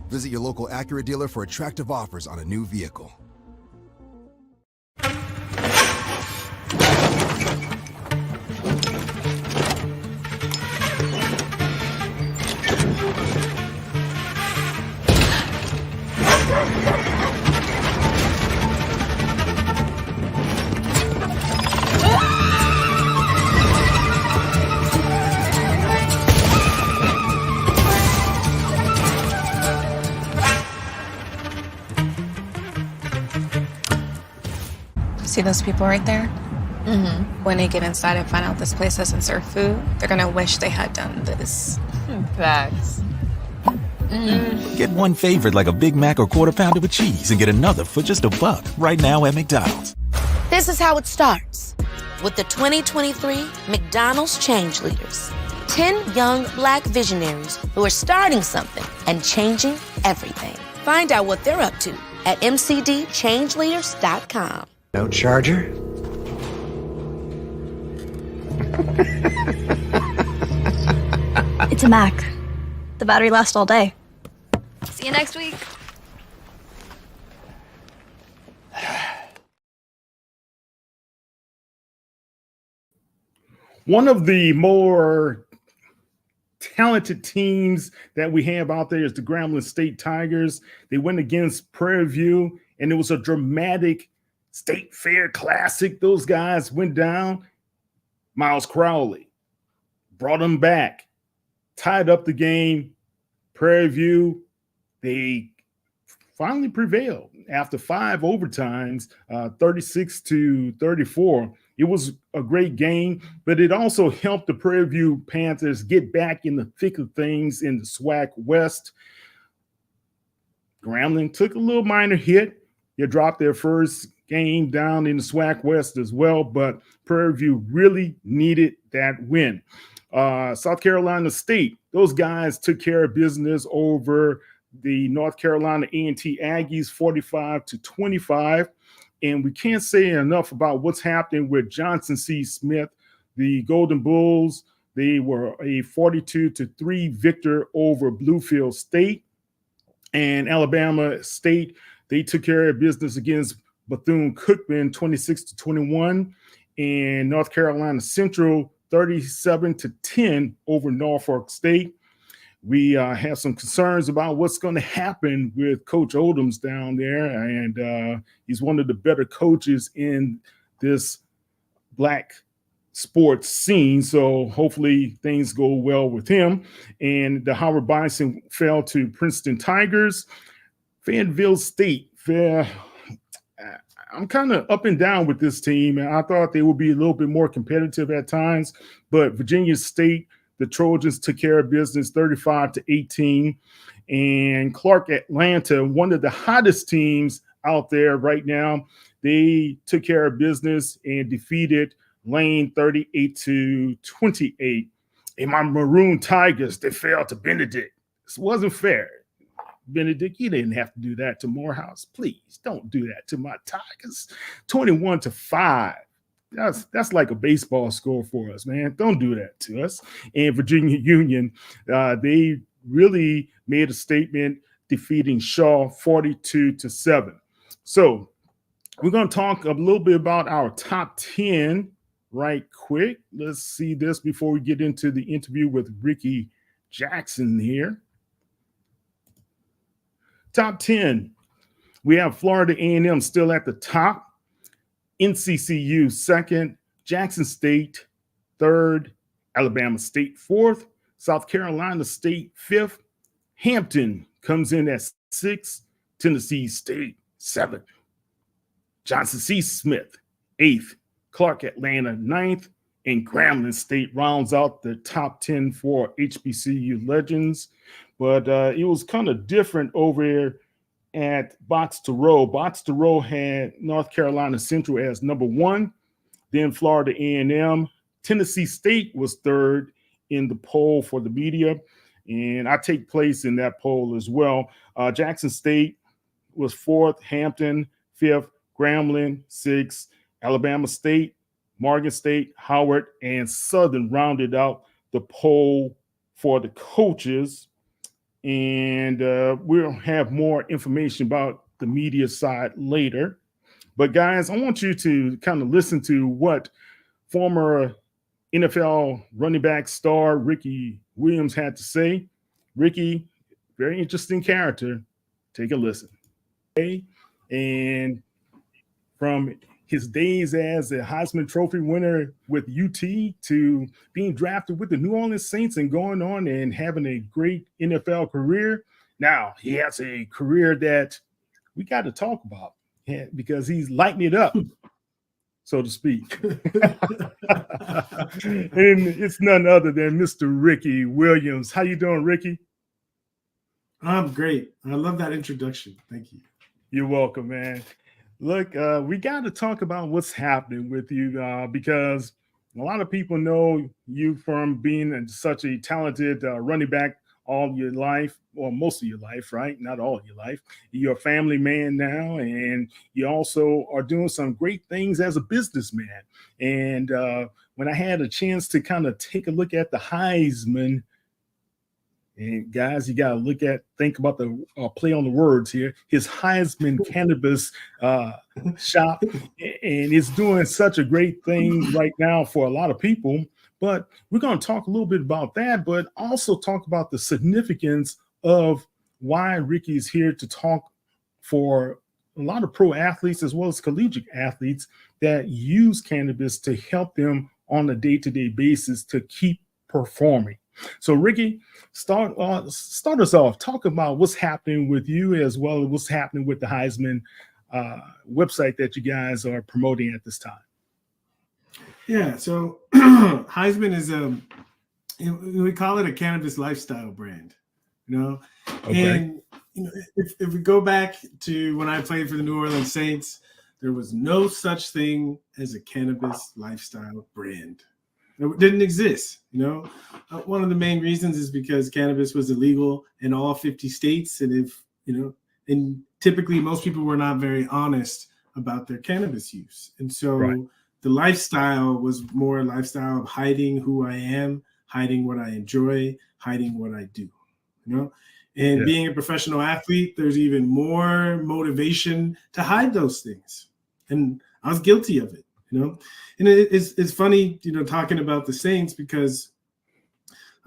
Visit your local Acura dealer for attractive offers on a new vehicle. See those people right there? Mm-hmm. When they get inside and find out this place doesn't serve food, they're gonna wish they had done this. Facts. Get one favorite like a Big Mac or Quarter Pounder with cheese and get another for just $1 right now at McDonald's. This is how it starts with the 2023 McDonald's Change Leaders. 10 young Black visionaries who are starting something and changing everything. Find out what they're up to at mcdchangeleaders.com. No charger? It's a Mac. The battery lasts all day. See you next week. One of the more talented teams that we have out there is the Grambling State Tigers. They went against Prairie View, and it was a dramatic State Fair Classic. Those guys went down. Miles Crowley brought them back, tied up the game. Prairie View, they finally prevailed after 5 overtimes, 36-34. It was a great game, but it also helped the Prairie View Panthers get back in the thick of things in the SWAC West. Grambling took a little minor hit. They dropped their first game down in the SWAC West as well, but Prairie View really needed that win. South Carolina State, those guys took care of business over the North Carolina A&T Aggies 45-25. And we can't say enough about what's happening with Johnson C. Smith. The Golden Bulls, they were a 42-3 victor over Bluefield State. And Alabama State, they took care of business against Bethune-Cookman 26-21. And North Carolina Central 37-10 over Norfolk State. We have some concerns about what's going to happen with Coach Odoms down there, and he's one of the better coaches in this Black sports scene. So hopefully things go well with him. And the Howard Bison fell to Princeton Tigers. Fayetteville State, I'm kind of up and down with this team, and I thought they would be a little bit more competitive at times, but Virginia State, the Trojans took care of business 35-18. And Clark Atlanta, one of the hottest teams out there right now, they took care of business and defeated Lane 38-28. And my Maroon Tigers, they fell to Benedict. This wasn't fair. Benedict, you didn't have to do that to Morehouse. Please don't do that to my Tigers. 21-5. That's like a baseball score for us, man. Don't do that to us. And Virginia Union, they really made a statement defeating Shaw 42-7. So we're going to talk a little bit about our top 10 right quick. Let's see this before we get into the interview with Ricky Jackson here. Top 10. We have Florida A&M still at the top. NCCU second. Jackson State third. Alabama State fourth. South Carolina State fifth. Hampton comes in at sixth. Tennessee State seventh. Johnson C. Smith eighth. Clark Atlanta ninth. And Grambling State rounds out the top 10 for HBCU Legends. But it was kind of different over there at Box to Row. Box to Row had North Carolina Central as number one, then Florida A&M. Tennessee State was third in the poll for the media, and I take place in that poll as well. Jackson State was fourth, Hampton fifth, Grambling sixth, Alabama State, Morgan State, Howard, and Southern rounded out the poll for the coaches. And we'll have more information about the media side later. But guys, I want you to kind of listen to what former NFL running back star Ricky Williams had to say. Ricky, very interesting character. Take a listen. And from his days as a Heisman Trophy winner with UT to being drafted with the New Orleans Saints and going on and having a great NFL career. Now he has a career that we got to talk about because he's lighting it up, so to speak. And it's none other than Mr. Ricky Williams. How you doing, Ricky? I'm great. I love that introduction. Thank you. You're welcome, man. Look, we got to talk about what's happening with you because a lot of people know you from being such a talented running back all your life, or most of your life, right? Not all of your life. You're a family man now, and you also are doing some great things as a businessman. And when I had a chance to kind of take a look at the Heisman, and guys, you got to think about the play on the words here. His Heisman cannabis shop, and it's doing such a great thing right now for a lot of people. But we're going to talk a little bit about that, but also talk about the significance of why Ricky is here to talk for a lot of pro athletes as well as collegiate athletes that use cannabis to help them on a day-to-day basis to keep performing. So, Ricky, start us off. Talk about what's happening with you as well as what's happening with the Heisman website that you guys are promoting at this time. Yeah, so Heisman is we call it a cannabis lifestyle brand, you know. Okay. And you know, if we go back to when I played for the New Orleans Saints, there was no such thing as a cannabis lifestyle brand. It didn't exist, you know. One of the main reasons is because cannabis was illegal in all 50 states. And and typically most people were not very honest about their cannabis use. And so the lifestyle was more a lifestyle of hiding who I am, hiding what I enjoy, hiding what I do, you know. And being a professional athlete, there's even more motivation to hide those things. And I was guilty of it. You know, and it's funny, you know, talking about the Saints because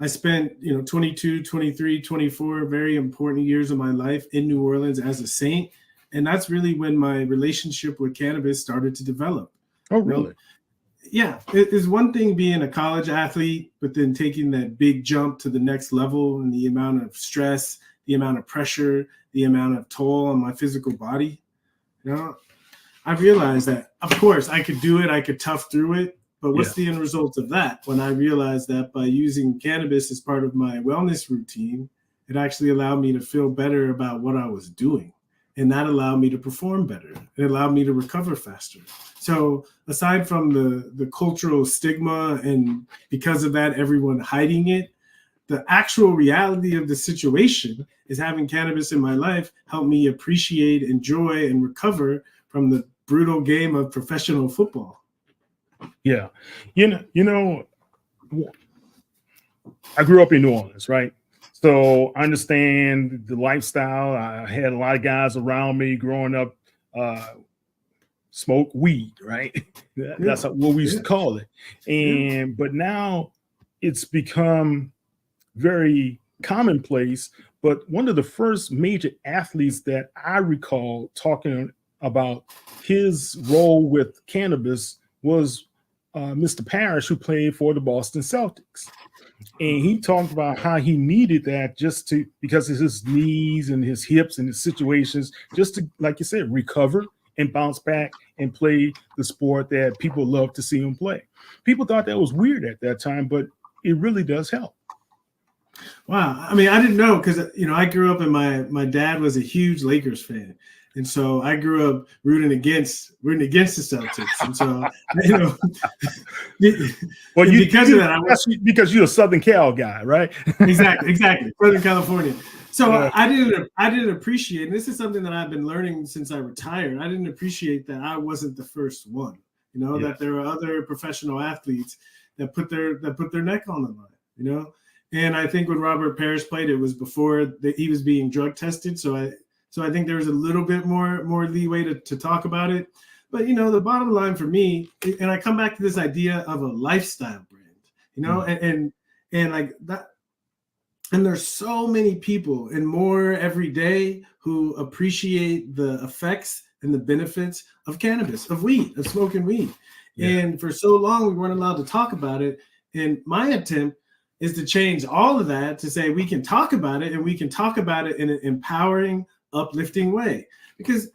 I spent, 22, 23, 24 very important years of my life in New Orleans as a Saint. And that's really when my relationship with cannabis started to develop. Oh, really? Yeah. It's one thing being a college athlete, but then taking that big jump to the next level and the amount of stress, the amount of pressure, the amount of toll on my physical body, you know. I realized that, of course, I could do it. I could tough through it. But what's the end result of that? When I realized that by using cannabis as part of my wellness routine, it actually allowed me to feel better about what I was doing. And that allowed me to perform better. It allowed me to recover faster. So aside from the cultural stigma and because of that, everyone hiding it, the actual reality of the situation is having cannabis in my life helped me appreciate, enjoy, and recover from the brutal game of professional football. Yeah. You know, I grew up in New Orleans, right? So I understand the lifestyle. I had a lot of guys around me growing up, smoke weed, right? That's what we used to call it. But now it's become very commonplace. But one of the first major athletes that I recall talking about his role with cannabis was Mr. Parrish, who played for the Boston Celtics. And he talked about how he needed that just to, because of his knees and his hips and his situations, just to, like you said, recover and bounce back and play the sport that people love to see him play. People thought that was weird at that time, but it really does help. Wow. I mean, I didn't know because, I grew up and my dad was a huge Lakers fan. And so I grew up rooting against the Celtics. And so, well, because of that, because you're a Southern Cal guy, right? Exactly. Southern California. So I didn't appreciate, and this is something that I've been learning since I retired. I didn't appreciate that I wasn't the first one, that there are other professional athletes that put their neck on the line, And I think when Robert Parrish played, it was before he was being drug tested. So I think there was a little bit more leeway to talk about it. But, the bottom line for me, and I come back to this idea of a lifestyle brand, and like that. And there's so many people and more every day who appreciate the effects and the benefits of cannabis, of weed, of smoking weed. Yeah. And for so long, we weren't allowed to talk about it. And my attempt is to change all of that to say we can talk about it, and we can talk about it in an empowering, uplifting way. Because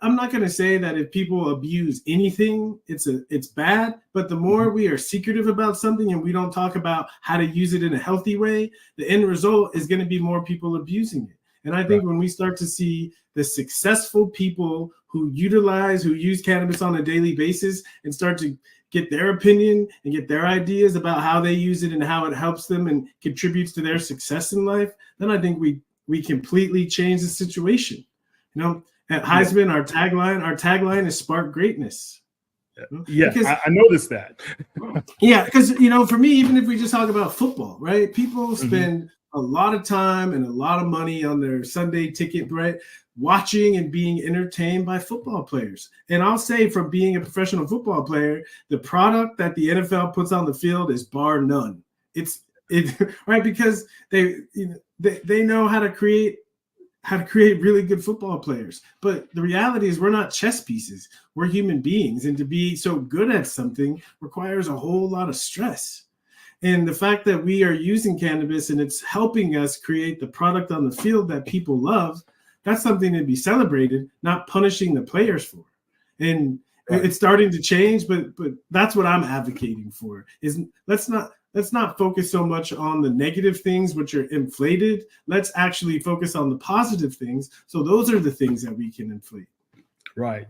I'm not going to say that if people abuse anything, it's bad. But the more we are secretive about something and we don't talk about how to use it in a healthy way, the end result is going to be more people abusing it. And I think when we start to see the successful people who use cannabis on a daily basis and start to get their opinion and get their ideas about how they use it and how it helps them and contributes to their success in life, then I think we completely change the situation. At Heisman, our tagline is "Spark Greatness." Yeah, I noticed that. Yeah, because for me, even if we just talk about football, right? People spend a lot of time and a lot of money on their Sunday ticket, right? Watching and being entertained by football players. And I'll say, from being a professional football player, the product that the NFL puts on the field is bar none. It's right, because they know how to create really good football players. But the reality is we're not chess pieces. We're human beings. And to be so good at something requires a whole lot of stress. And the fact that we are using cannabis and it's helping us create the product on the field that people love, that's something to be celebrated, not punishing the players for. And it's starting to change, but that's what I'm advocating for, is let's not focus so much on the negative things, which are inflated. Let's actually focus on the positive things. So those are the things that we can inflate. Right.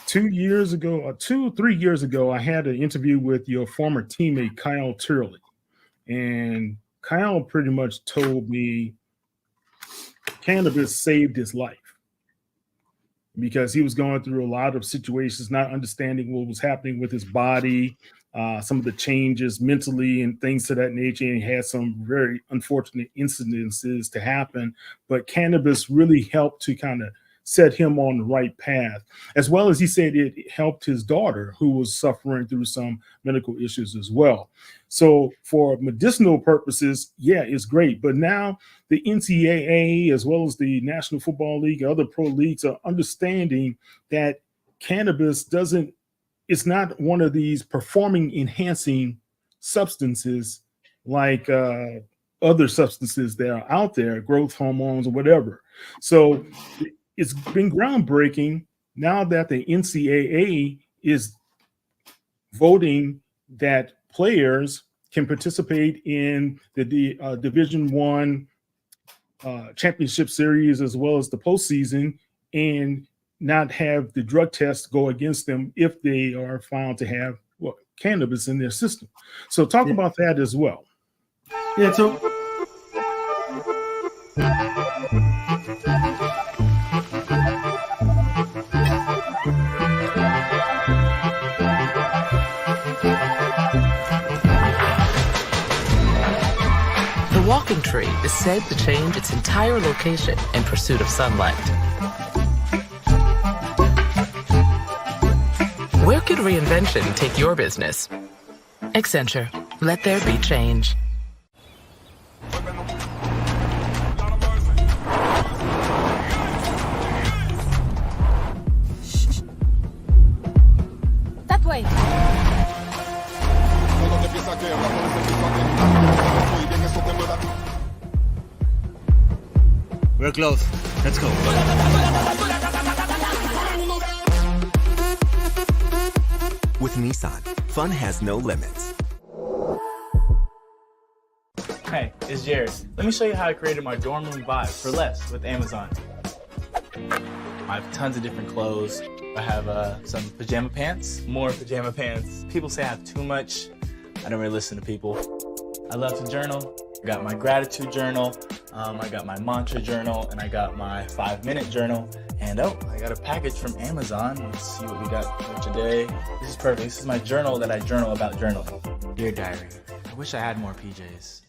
3 years ago, I had an interview with your former teammate, Kyle Turley. And Kyle pretty much told me cannabis saved his life because he was going through a lot of situations, not understanding what was happening with his body, some of the changes mentally and things to that nature, and he had some very unfortunate incidences to happen. But cannabis really helped to kind of set him on the right path, as well as he said it helped his daughter, who was suffering through some medical issues as well. So for medicinal purposes, yeah, it's great. But now the NCAA, as well as the National Football League, other pro leagues, are understanding that cannabis it's not one of these performing enhancing substances like other substances that are out there, growth hormones or whatever. So it's been groundbreaking now that the NCAA is voting that players can participate in the Division One championship series as well as the postseason, and not have the drug test go against them if they are found to have cannabis in their system. So talk about that as well. Yeah, so the walking tree is said to change its entire location in pursuit of sunlight. Where could reinvention take your business? Accenture. Let there be change. That way. We're close. Let's go. With Nissan, fun has no limits. Hey, it's Jared. Let me show you how I created my dorm room vibe for less with Amazon. I have tons of different clothes. I have some pajama pants, more pajama pants. People say I have too much. I don't really listen to people. I love to journal. I got my gratitude journal, I got my mantra journal, and I got my 5-minute journal. And oh, I got a package from Amazon. Let's see what we got for today. This is perfect. This is my journal that I journal about journaling. Dear Diary, I wish I had more PJs.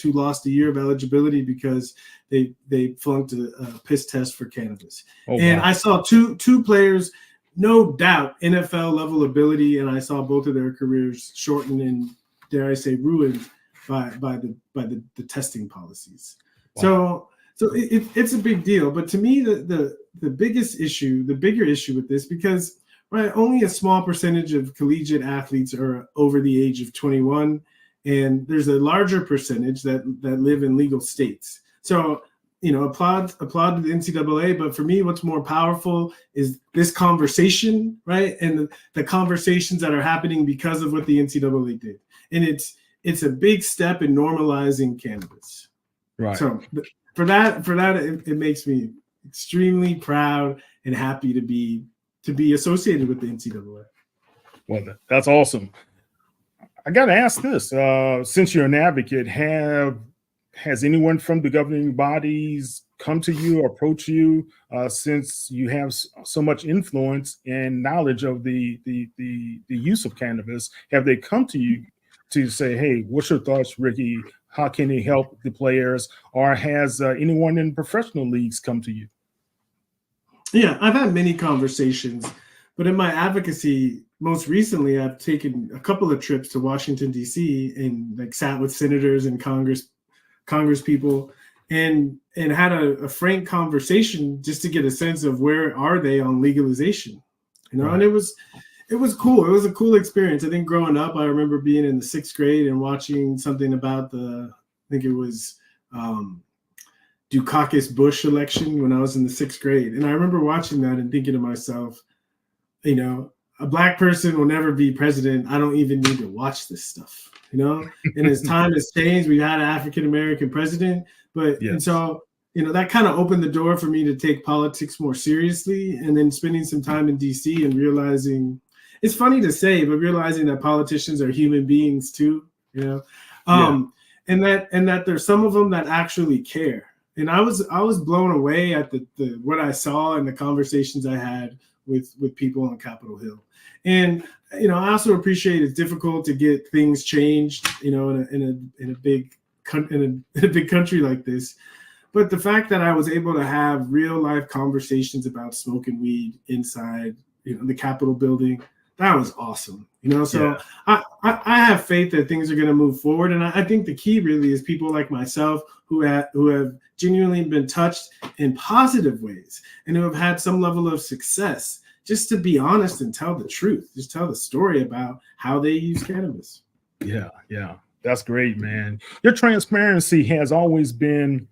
who lost a year of eligibility because they flunked a piss test for cannabis. And I saw two players, no doubt, NFL level ability, and I saw both of their careers shortened and, dare I say, ruined by the testing policies. Wow. So it's a big deal. But to me, the biggest issue, the bigger issue with this, because only a small percentage of collegiate athletes are over the age of 21. And there's a larger percentage that live in legal states. So, applaud to the NCAA. But for me, what's more powerful is this conversation, right? And the conversations that are happening because of what the NCAA did. And it's a big step in normalizing cannabis. Right. So for that, it makes me extremely proud and happy to be associated with the NCAA. Well, that's awesome. I got to ask this: since you're an advocate, has anyone from the governing bodies come to you or approach you? Since you have so much influence and knowledge of the use of cannabis, have they come to you to say, "Hey, what's your thoughts, Ricky? How can they help the players?" Or has anyone in professional leagues come to you? Yeah, I've had many conversations, but in my advocacy, most recently, I've taken a couple of trips to Washington, D.C. and sat with senators and Congress people and had a frank conversation just to get a sense of where are they on legalization, right. And it was cool. It was a cool experience. I think growing up, I remember being in the 6th grade and watching something about I think it was Dukakis Bush election when I was in the 6th grade. And I remember watching that and thinking to myself, a Black person will never be president. I don't even need to watch this stuff, And as time has changed, we've had an African-American president, but yes. And so, that kind of opened the door for me to take politics more seriously. And then spending some time in DC and realizing, it's funny to say, but realizing that politicians are human beings too, and that there's some of them that actually care. And I was blown away at the what I saw and the conversations I had with people on Capitol Hill. And I also appreciate it's difficult to get things changed, in a big country like this. But the fact that I was able to have real life conversations about smoking weed inside, the Capitol building, that was awesome. You know, so Yeah. I have faith that things are going to move forward, and I think the key really is people like myself who have genuinely been touched in positive ways and who have had some level of success. Just to be honest and tell the truth, just tell the story about how they use cannabis. Yeah, yeah, that's great, man. Your transparency has always been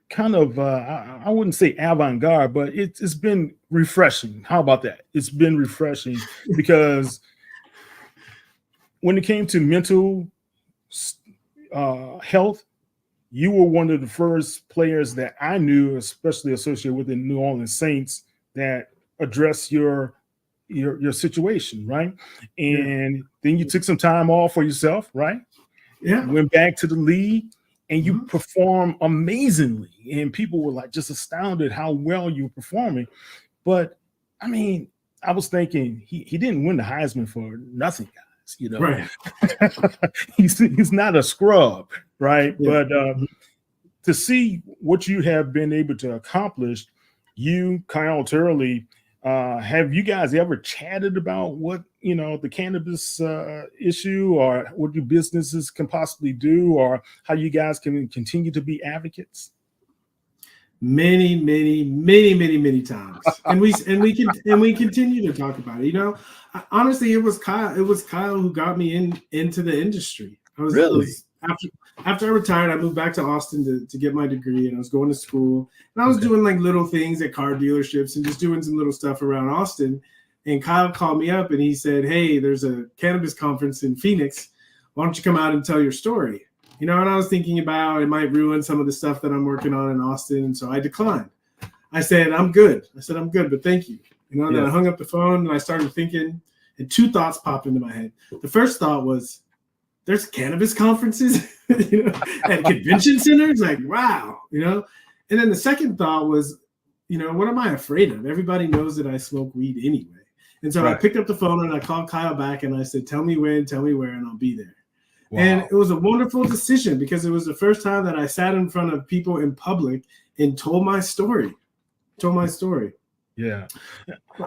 kind of I wouldn't say avant-garde, but it's been refreshing. How about that? It's been refreshing because when it came to mental health, you were one of the first players that I knew, especially associated with the New Orleans Saints, that addressed your situation, right? And then you took some time off for yourself, right? Yeah. Went back to the league and you perform amazingly. And people were like just astounded how well you were performing. But I mean, I was thinking he didn't win the Heisman for nothing, guys. You know, Right. he's not a scrub, right? Yeah. But to see what you have been able to accomplish, you, Kyle Turley, have you guys ever chatted about what, you know, the cannabis issue, or what your businesses can possibly do, or how you guys can continue to be advocates? Many times, and we continue to talk about it. You know, honestly, it was Kyle who got me into the industry. After I retired, I moved back to Austin to get my degree, and I was going to school, and I was doing like little things at car dealerships and just doing some little stuff around Austin. And Kyle called me up and he said, "Hey, there's a cannabis conference in Phoenix. Why don't you come out and tell your story?" You know, and I was thinking about it might ruin some of the stuff that I'm working on in Austin, and so I declined. I said, "I'm good." But thank you. You know, and then I hung up the phone and I started thinking, and two thoughts popped into my head. The first thought was, there's cannabis conferences, you know, at convention centers. Like, wow, you know. And then the second thought was, you know, what am I afraid of? Everybody knows that I smoke weed anyway. And so I picked up the phone and I called Kyle back and I said, "Tell me when, tell me where, and I'll be there." Wow. And it was a wonderful decision because it was the first time that I sat in front of people in public and told my story. Yeah.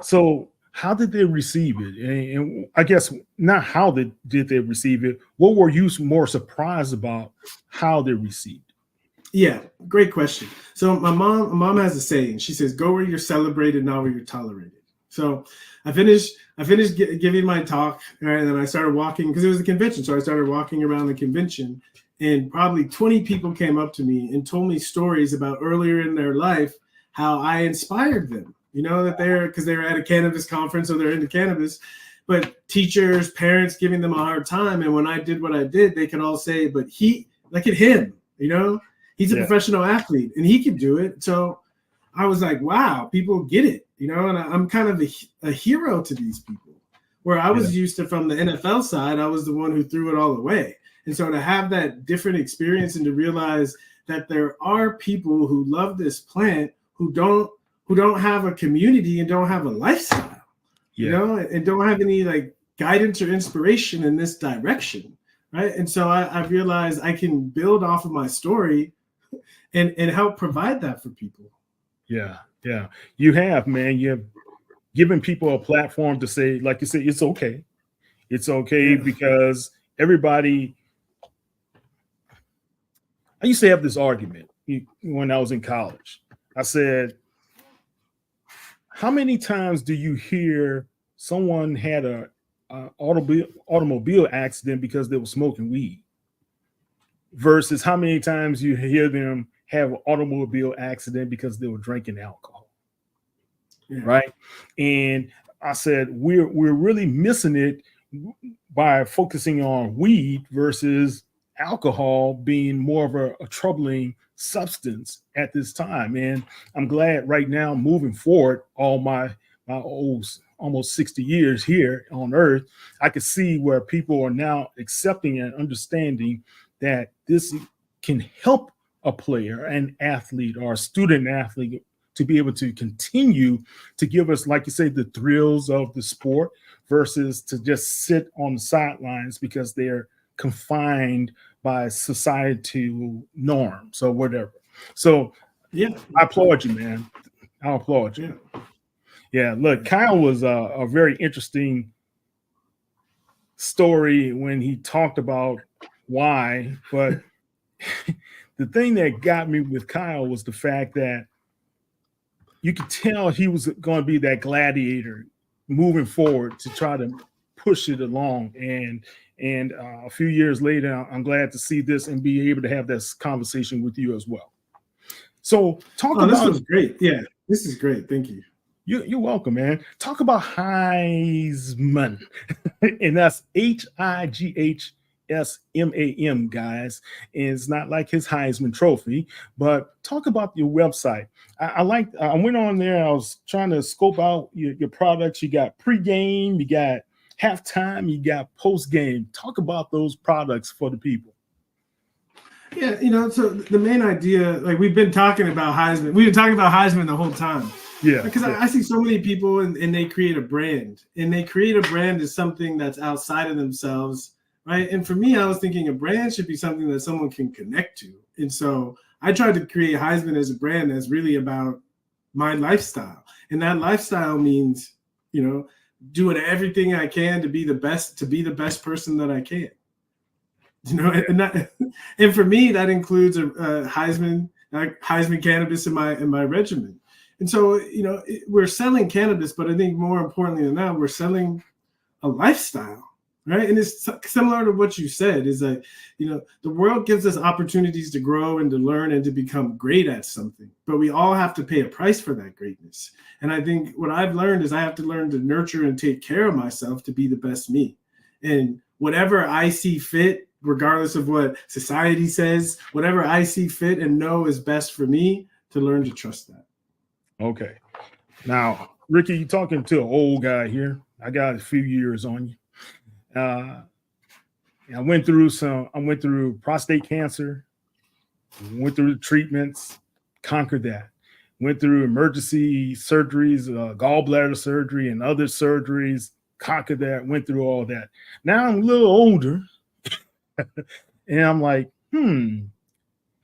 So how did they receive it? And I guess not how did they receive it. What were you more surprised about how they received it? Yeah, great question. So my mom has a saying. She says, "Go where you're celebrated, not where you're tolerated." So I finished giving my talk, right, and then I started walking because it was a convention. So I started walking around the convention, and probably 20 people came up to me and told me stories about earlier in their life how I inspired them. You know, that because they were at a cannabis conference or they're into cannabis, but teachers, parents giving them a hard time. And when I did what I did, they could all say, "But look at him, you know, he's a professional athlete and he could do it." So I was like, wow, people get it, you know, and I'm kind of a hero to these people. Where I was used to, from the NFL side, I was the one who threw it all away. And so to have that different experience and to realize that there are people who love this plant who don't have a community and don't have a lifestyle, you know, and don't have any like guidance or inspiration in this direction, right? And so I realized I can build off of my story and help provide that for people. Yeah. You have, man. You have given people a platform to say, like you say, it's okay. It's okay because everybody. I used to have this argument when I was in college. I said, how many times do you hear someone had a automobile accident because they were smoking weed versus how many times you hear them have an automobile accident because they were drinking alcohol? Right. And I said, we're really missing it by focusing on weed versus alcohol being more of a troubling substance at this time. And I'm glad right now, moving forward, all my old almost 60 years here on earth, I can see where people are now accepting and understanding that this can help a player, an athlete, or a student athlete to be able to continue to give us, like you say, the thrills of the sport versus to just sit on the sidelines because they're confined by societal norms or whatever. So I applaud you, man. I applaud you. Yeah, look, Kyle was a very interesting story when he talked about why, but the thing that got me with Kyle was the fact that you could tell he was going to be that gladiator moving forward to try to push it along. And a few years later, I'm glad to see this and be able to have this conversation with you as well. So talk about this was great. Yeah, this is great. Thank you. You're welcome, man. Talk about Heisman, and that's HIGHSMAM, guys. And it's not like his Heisman Trophy, but talk about your website. I went on there. I was trying to scope out your products. You got pregame, you got halftime, you got postgame. Talk about those products for the people. Yeah, so the main idea, like we've been talking about Heisman. We've been talking about Heisman the whole time. Yeah. Because I see so many people and they create a brand. And they create a brand as something that's outside of themselves, right? And for me, I was thinking a brand should be something that someone can connect to. And so I tried to create Heisman as a brand that's really about my lifestyle. And that lifestyle means, doing everything I can to be the best person that I can. And for me, that includes a Heisman cannabis in my regimen. And so, we're selling cannabis, but I think more importantly than that, we're selling a lifestyle, right? And it's similar to what you said, is that, the world gives us opportunities to grow and to learn and to become great at something, but we all have to pay a price for that greatness. And I think what I've learned is I have to learn to nurture and take care of myself to be the best me. And whatever I see fit, regardless of what society says, whatever I see fit and know is best for me, to learn to trust that. Okay. Now, Ricky, you're talking to an old guy here. I got a few years on you. I went through prostate cancer, went through the treatments, conquered that. Went through emergency surgeries, gallbladder surgery and other surgeries, conquered that, went through all that. Now I'm a little older and I'm like,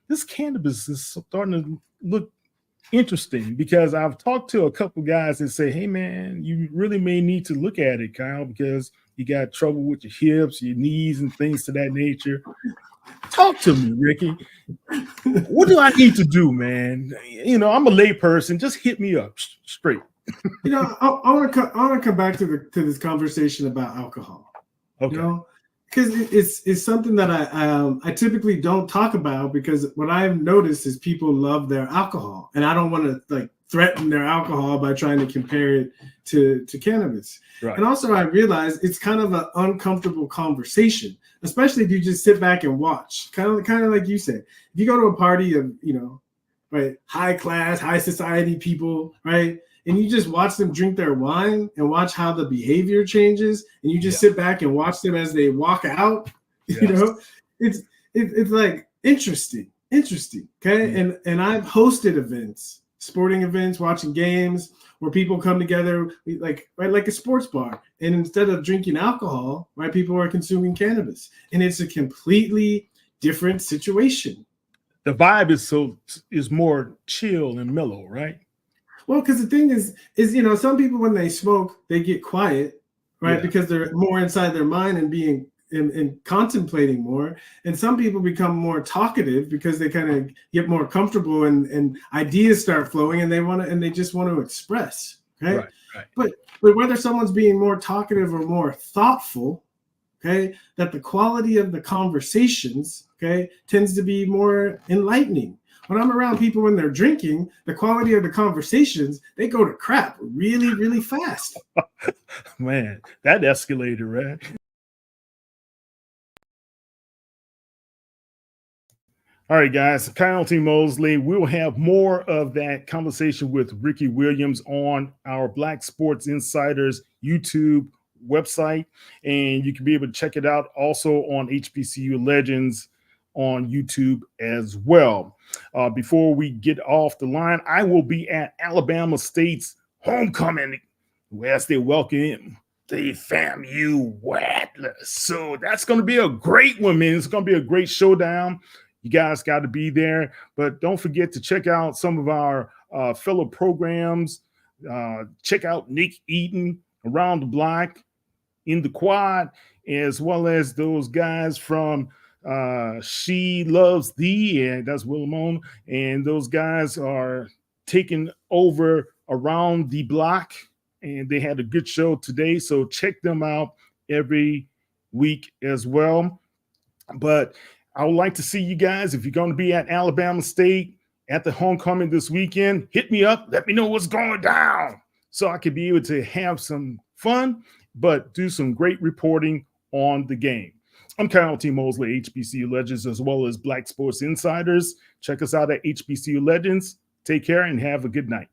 this cannabis is starting to look interesting, because I've talked to a couple guys that say, hey man, you really may need to look at it, Kyle, because you got trouble with your hips, your knees and things to that nature. Talk to me, Ricky. What do I need to do, man? I'm a lay person. Just hit me up straight. I want to come back to this conversation about alcohol. Okay. Because it's something that I typically don't talk about, because what I've noticed is people love their alcohol, and I don't want to threaten their alcohol by trying to compare it to cannabis. Right. And also I realize it's kind of an uncomfortable conversation, especially if you just sit back and watch. Kind of like you said, if you go to a party of right, high class, high society people, right, and you just watch them drink their wine and watch how the behavior changes, and you just sit back and watch them as they walk out, it's like interesting. Okay. And I've hosted events, sporting events, watching games where people come together like a sports bar. And instead of drinking alcohol, right, people are consuming cannabis. And it's a completely different situation. The vibe is more chill and mellow, right? Well, because the thing is, some people, when they smoke, they get quiet, right? Yeah. Because they're more inside their mind and being and contemplating more. And some people become more talkative because they kind of get more comfortable and ideas start flowing, and they just want to express. Okay. Right. But whether someone's being more talkative or more thoughtful, okay, that the quality of the conversations, okay, tends to be more enlightening. When I'm around people when they're drinking, the quality of the conversations, they go to crap really, really fast. Man, that escalated, right? All right, guys, Kyle T. Mosley. We'll have more of that conversation with Ricky Williams on our Black Sports Insiders YouTube website, and you can be able to check it out also on HBCU Legends on YouTube as well. Before we get off the line, I will be at Alabama State's homecoming, as they welcome the FAMU Rattlers. So that's going to be a great one, man. It's going to be a great showdown. You guys got to be there, but don't forget to check out some of our fellow programs Check out Nick Eaton, Around the Block, In the Quad, as well as those guys from She Loves Thee, and that's Willamone, and those guys are taking over Around the Block, and they had a good show today, so check them out every week as well. But I would like to see you guys, if you're going to be at Alabama State at the homecoming this weekend, hit me up, let me know what's going down, so I could be able to have some fun, but do some great reporting on the game. I'm Kyle T. Mosley, HBCU Legends, as well as Black Sports Insiders. Check us out at HBCU Legends. Take care and have a good night.